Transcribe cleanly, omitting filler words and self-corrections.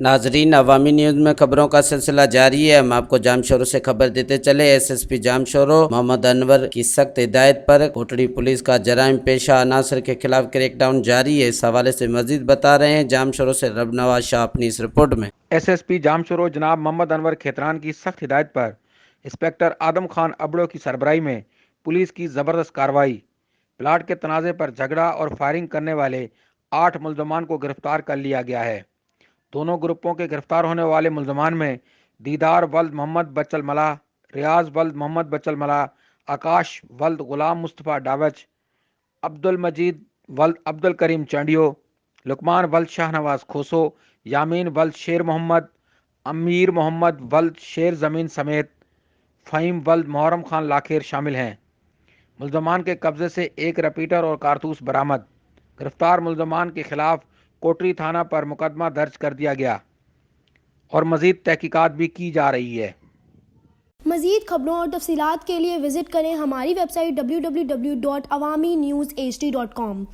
ناظرین، عوامی نیوز میں خبروں کا سلسلہ جاری ہے۔ ہم آپ کو جام شورو سے خبر دیتے چلے۔ ایس ایس پی جام شورو محمد انور کی سخت ہدایت پر کوٹڑی پولیس کا جرائم پیشہ عناصر کے خلاف کریک ڈاؤن جاری ہے۔ اس حوالے سے مزید بتا رہے ہیں جام شورو سے رب نواز شاہ اپنی اس رپورٹ میں۔ ایس ایس پی جام شورو جناب محمد انور کھیتران کی سخت ہدایت پر انسپکٹر آدم خان ابڑو کی سربراہی میں پولیس کی زبردست کارروائی، پلاٹ کے تنازع پر جھگڑا اور فائرنگ کرنے والے 8 ملزمان کو گرفتار کر لیا گیا ہے۔ دونوں گروپوں کے گرفتار ہونے والے ملزمان میں دیدار ولد محمد بچل ملا، ریاض ولد محمد بچل ملا، آکاش ولد غلام مصطفیٰ ڈاوچ، عبد المجید ولد عبد الکریم چانڈیو، لقمان ولد شاہ نواز کھوسو، یامین ولد شیر محمد، امیر محمد ولد شیر زمین سمیت فہیم ولد محرم خان لاکھیر شامل ہیں۔ ملزمان کے قبضے سے ایک ریپیٹر اور کارتوس برآمد۔ گرفتار ملزمان کے خلاف کوٹری تھانہ پر مقدمہ درج کر دیا گیا اور مزید تحقیقات بھی کی جا رہی ہے۔ مزید خبروں اور تفصیلات کے لیے وزٹ کریں ہماری ویب سائٹ www.awamiNewsHD.com